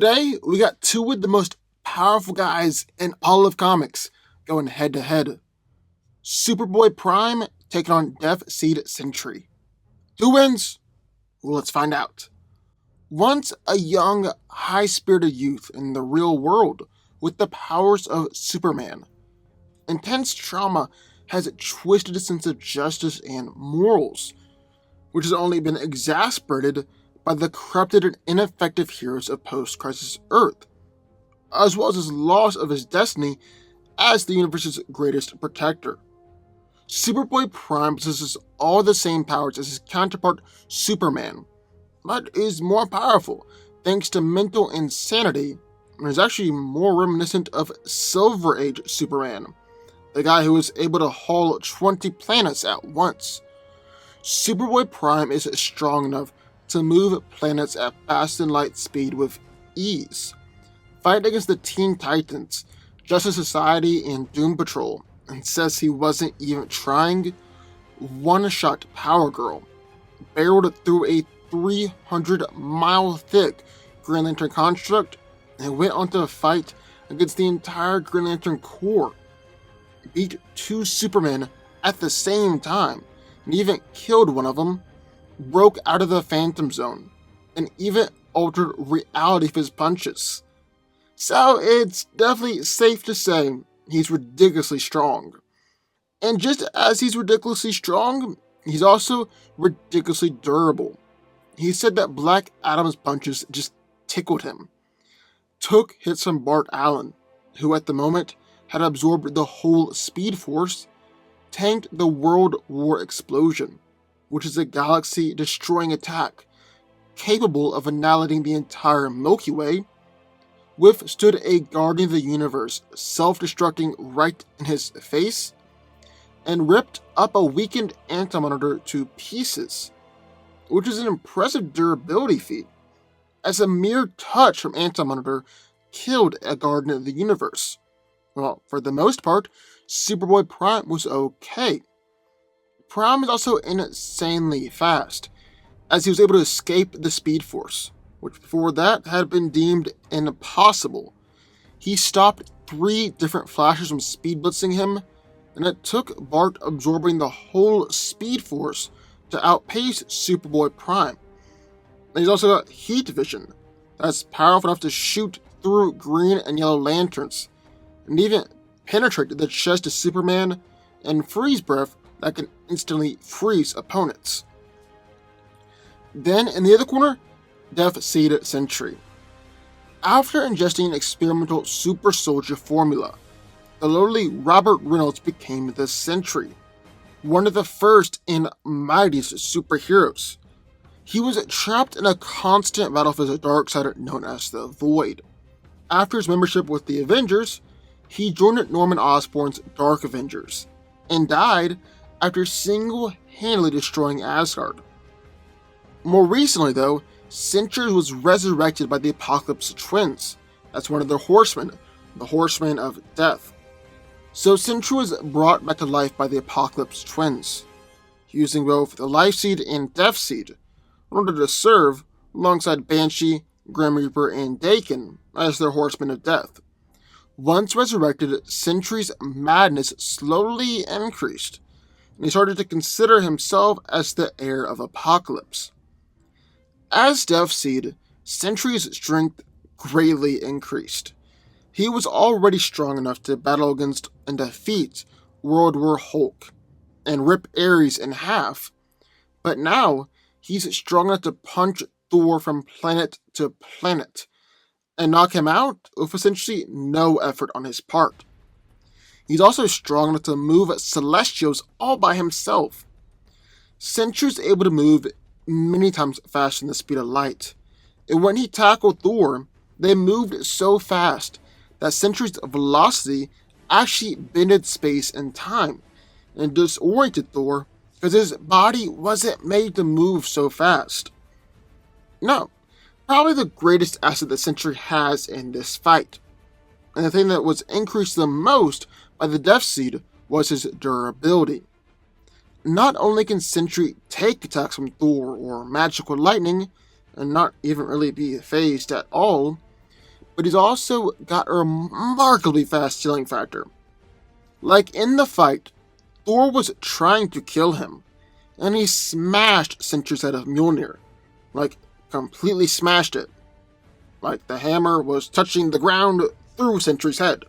Today, we got two of the most powerful guys in all of comics going head to head. Superboy Prime taking on Death Seed Sentry. Who wins? Well, let's find out. Once a young, high spirited youth in the real world with the powers of Superman, intense trauma has twisted his sense of justice and morals, which has only been exacerbated by the corrupted and ineffective heroes of post-crisis Earth, as well as his loss of his destiny as the universe's greatest protector. Superboy Prime possesses all the same powers as his counterpart Superman, but is more powerful thanks to mental insanity and is actually more reminiscent of Silver Age Superman, the guy who was able to haul 20 planets at once. Superboy Prime is strong enough to move planets at fast and light speed with ease, fight against the Teen Titans, Justice Society, and Doom Patrol, and says he wasn't even trying. One-shot Power Girl, barreled through a 300-mile-thick Green Lantern construct, and went on to fight against the entire Green Lantern Corps, beat two Supermen at the same time, and even killed one of them, broke out of the Phantom Zone, and even altered reality with his punches. So it's definitely safe to say he's ridiculously strong. And just as he's ridiculously strong, he's also ridiculously durable. He said that Black Adam's punches just tickled him. Took hits from Bart Allen, who at the moment had absorbed the whole Speed Force, tanked the World War Explosion, which is a galaxy-destroying attack capable of annihilating the entire Milky Way, withstood a Guardian of the Universe self-destructing right in his face, and ripped up a weakened Anti-Monitor to pieces, which is an impressive durability feat, as a mere touch from Anti-Monitor killed a Guardian of the Universe. Well, for the most part, Superboy Prime was okay. Prime is also insanely fast, as he was able to escape the Speed Force, which before that had been deemed impossible. He stopped 3 different Flashes from speed blitzing him, and it took Bart absorbing the whole Speed Force to outpace Superboy Prime. And he's also got heat vision that's powerful enough to shoot through green and yellow lanterns, and even penetrate the chest of Superman, and freeze breath that can instantly freeze opponents. Then, in the other corner, Death Seed Sentry. After ingesting an experimental super soldier formula, the lowly Robert Reynolds became the Sentry, one of the first and mightiest superheroes. He was trapped in a constant battle with his dark side known as the Void. After his membership with the Avengers, he joined Norman Osborn's Dark Avengers, and died after single-handedly destroying Asgard. More recently, though, Sentry was resurrected by the Apocalypse Twins. That's one of their horsemen, the Horsemen of Death. So Sentry was brought back to life by the Apocalypse Twins, using both the Life Seed and Death Seed, in order to serve alongside Banshee, Grim Reaper, and Daken as their Horsemen of Death. Once resurrected, Sentry's madness slowly increased, and he started to consider himself as the heir of Apocalypse. As Death Seed, Sentry's strength greatly increased. He was already strong enough to battle against and defeat World War Hulk and rip Ares in half, but now he's strong enough to punch Thor from planet to planet and knock him out with essentially no effort on his part. He's also strong enough to move Celestials all by himself. Sentry's able to move many times faster than the speed of light, and when he tackled Thor, they moved so fast that Sentry's velocity actually bended space and time, and disoriented Thor because his body wasn't made to move so fast. No, probably the greatest asset that Sentry has in this fight, and the thing that was increased the most by the Death Seed was his durability. Not only can Sentry take attacks from Thor or magical lightning, and not even really be phased at all, but he's also got a remarkably fast healing factor. Like in the fight, Thor was trying to kill him, and he smashed Sentry's head of Mjolnir. Like, completely smashed it. Like the hammer was touching the ground through Sentry's head.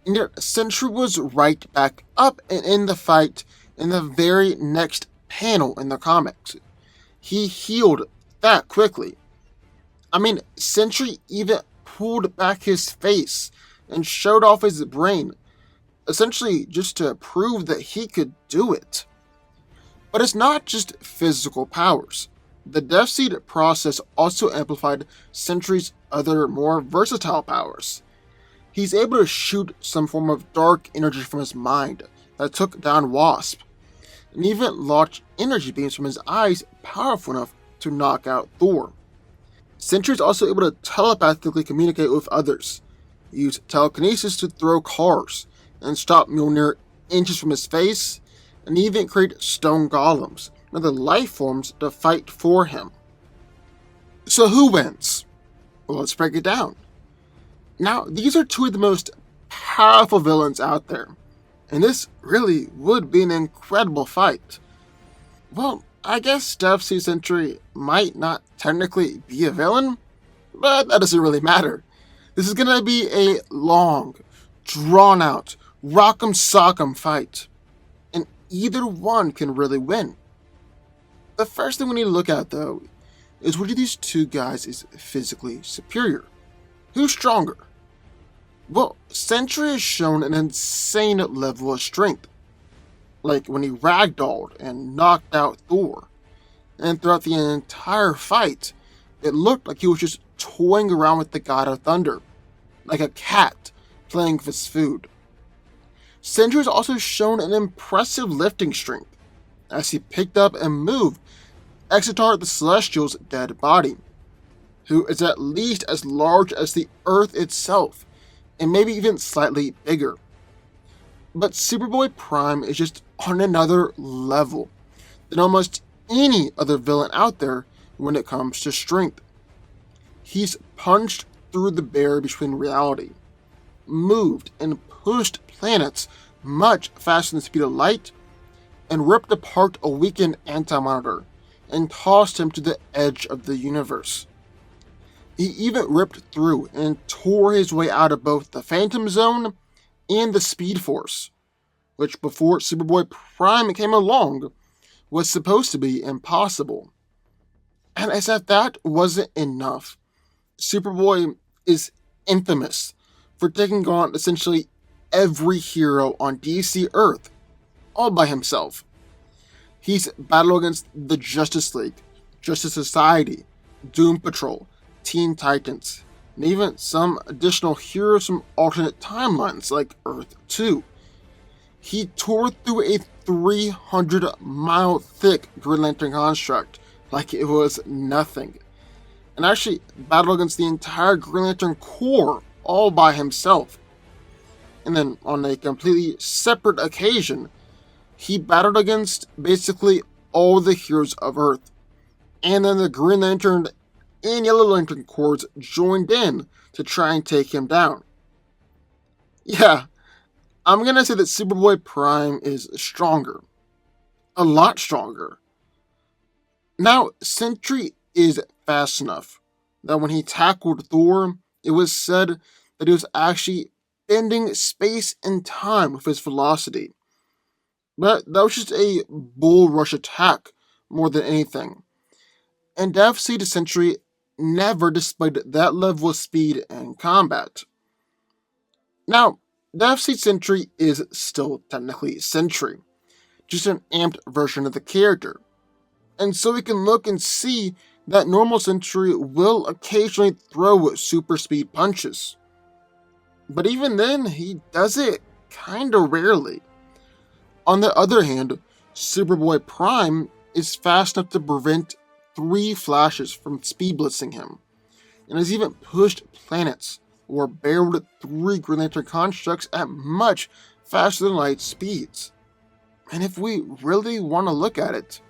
And yet Sentry was right back up and in the fight in the very next panel in the comics. He healed that quickly. I mean, Sentry even pulled back his face and showed off his brain, essentially just to prove that he could do it. But it's not just physical powers. The Death Seed process also amplified Sentry's other more versatile powers. He's able to shoot some form of dark energy from his mind that took down Wasp, and even launch energy beams from his eyes powerful enough to knock out Thor. Sentry is also able to telepathically communicate with others, use telekinesis to throw cars, and stop Mjolnir inches from his face, and even create stone golems and other life forms to fight for him. So who wins? Well, let's break it down. Now, these are two of the most powerful villains out there, and this really would be an incredible fight. Well, I guess Death Seed Sentry might not technically be a villain, but that doesn't really matter. This is gonna be a long, drawn-out, rock'em sock'em fight, and either one can really win. The first thing we need to look at, though, is which of these two guys is physically superior. Who's stronger? Well, Sentry has shown an insane level of strength, like when he ragdolled and knocked out Thor, and throughout the entire fight, it looked like he was just toying around with the God of Thunder, like a cat playing with his food. Sentry has also shown an impressive lifting strength, as he picked up and moved Exeter the Celestial's dead body, who is at least as large as the Earth itself, and maybe even slightly bigger. But Superboy Prime is just on another level than almost any other villain out there when it comes to strength. He's punched through the barrier between reality, moved and pushed planets much faster than the speed of light, and ripped apart a weakened Anti-Monitor and tossed him to the edge of the universe. He even ripped through and tore his way out of both the Phantom Zone and the Speed Force, which before Superboy Prime came along was supposed to be impossible. And as if that wasn't enough, Superboy is infamous for taking on essentially every hero on DC Earth, all by himself. He's battled against the Justice League, Justice Society, Doom Patrol, Teen Titans, and even some additional heroes from alternate timelines like Earth 2. He tore through a 300-mile thick Green Lantern construct like it was nothing, and actually battled against the entire Green Lantern Corps all by himself. And then on a completely separate occasion, he battled against basically all the heroes of Earth, and then the Green Lantern and Yellow Lantern Corps joined in to try and take him down. Yeah, I'm gonna say that Superboy Prime is stronger. A lot stronger. Now, Sentry is fast enough that when he tackled Thor, it was said that he was actually bending space and time with his velocity. But that was just a bull rush attack more than anything. And Death Seed Sentry never displayed that level of speed in combat. Now, Death Seed Sentry is still technically Sentry, just an amped version of the character. And so we can look and see that normal Sentry will occasionally throw super speed punches. But even then, he does it kinda rarely. On the other hand, Superboy Prime is fast enough to prevent 3 flashes from speed blitzing him, and has even pushed planets or barreled 3 Green Lantern constructs at much faster than light speeds. And if we really want to look at it,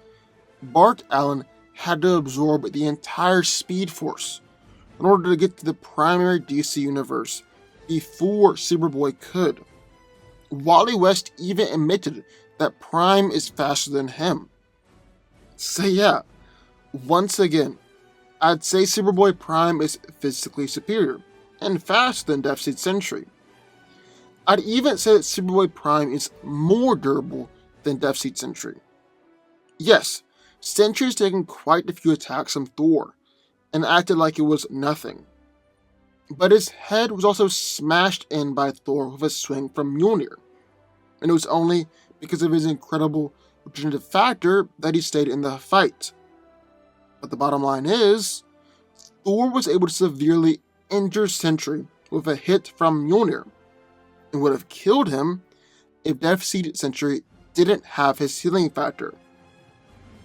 Bart Allen had to absorb the entire Speed Force, in order to get to the primary DC universe before Superboy could. Wally West even admitted that Prime is faster than him. So yeah, once again, I'd say Superboy Prime is physically superior and faster than Death Seed Sentry. I'd even say that Superboy Prime is more durable than Death Seed Sentry. Yes, Sentry has taken quite a few attacks from Thor and acted like it was nothing. But his head was also smashed in by Thor with a swing from Mjolnir, and it was only because of his incredible regenerative factor that he stayed in the fight. But the bottom line is, Thor was able to severely injure Sentry with a hit from Mjolnir, and would have killed him if Death Seed Sentry didn't have his healing factor.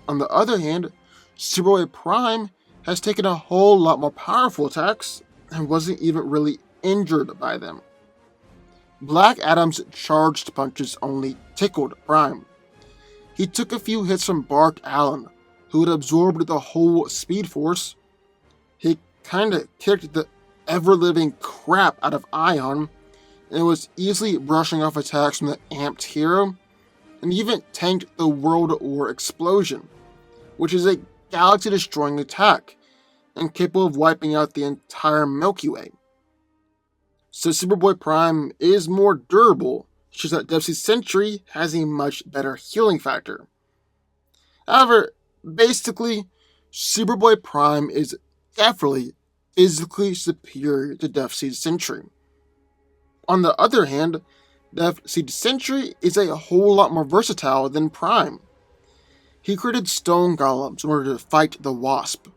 On the other hand, Superboy Prime has taken a whole lot more powerful attacks and wasn't even really injured by them. Black Adam's charged punches only tickled Prime. He took a few hits from Bart Allen, who had absorbed the whole Speed Force. He kinda kicked the ever-living crap out of Ion, and was easily brushing off attacks from the amped hero, and even tanked the World War Explosion, which is a galaxy-destroying attack, and capable of wiping out the entire Milky Way. So Superboy Prime is more durable, it's just that Death Seed Sentry has a much better healing factor. However, basically, Superboy Prime is definitely physically superior to Death Seed Sentry. On the other hand, Death Seed Sentry is a whole lot more versatile than Prime. He created stone golems in order to fight the Wasp,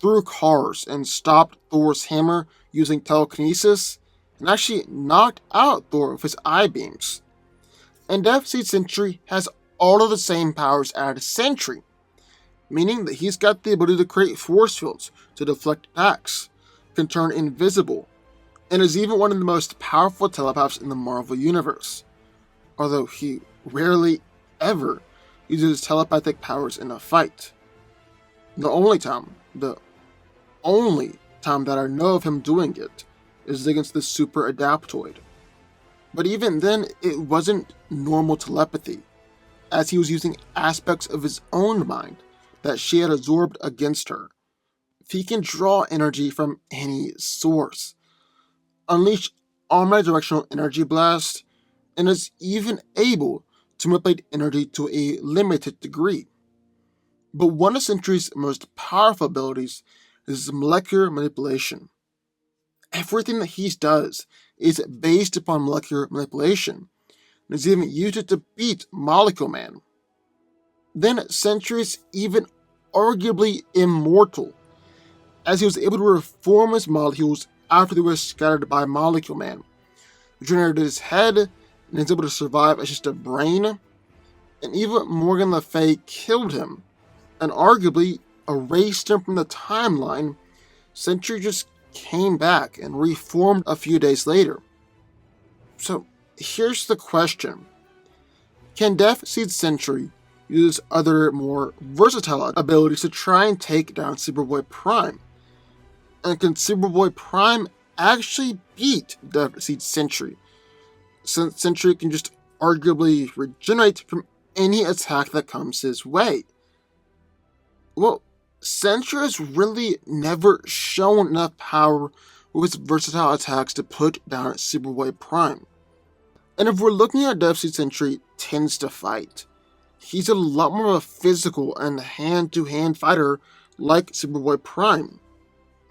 threw cars and stopped Thor's hammer using telekinesis, and actually knocked out Thor with his eye beams. And Death Seed Sentry has all of the same powers as Sentry, meaning that he's got the ability to create force fields to deflect attacks, can turn invisible, and is even one of the most powerful telepaths in the Marvel Universe, although he rarely ever uses telepathic powers in a fight. The only time that I know of him doing it is against the Super Adaptoid. But even then, it wasn't normal telepathy, as he was using aspects of his own mind that she had absorbed against her. He can draw energy from any source, unleash omnidirectional energy blast, and is even able to manipulate energy to a limited degree. But one of Sentry's most powerful abilities is molecular manipulation. Everything that he does is based upon molecular manipulation, and is even used it to beat Molecule Man. Then Sentry is even arguably immortal, as he was able to reform his molecules after they were scattered by Molecule Man, regenerated his head, and is able to survive as just a brain, and even Morgan Le Fay killed him, and arguably erased him from the timeline. Sentry just came back and reformed a few days later. So here's the question. Can Death Seed Sentry use other more versatile abilities to try and take down Superboy Prime? And can Superboy Prime actually beat Death Seed Sentry, since Sentry can just arguably regenerate from any attack that comes his way? Well, Sentry has really never shown enough power with his versatile attacks to put down Superboy Prime. And if we're looking at Death Seed Sentry tends to fight, he's a lot more of a physical and hand-to-hand fighter like Superboy Prime.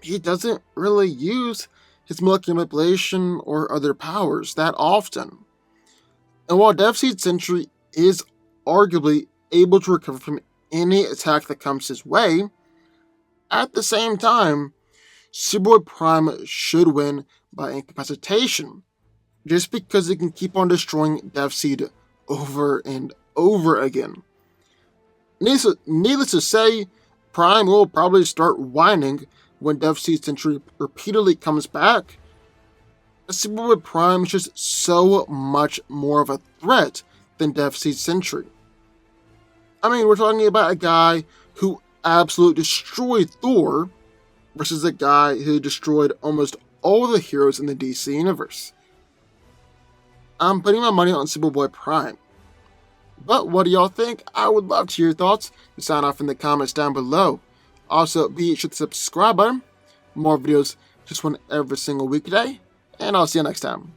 He doesn't really use his molecular manipulation or other powers that often. And while Death Seed Sentry is arguably able to recover from any attack that comes his way, at the same time, Superboy Prime should win by incapacitation, just because it can keep on destroying Death Seed over and over again. Needless to say, Prime will probably start whining when Death Seed Sentry repeatedly comes back. Superboy Prime is just so much more of a threat than Death Seed Sentry. I mean, we're talking about a guy who absolutely destroyed Thor, versus a guy who destroyed almost all the heroes in the DC universe. I'm putting my money on Superboy Prime. But what do y'all think? I would love to hear your thoughts. Sound off in the comments down below. Also, be sure to subscribe button. More videos just one every single weekday. And I'll see you next time.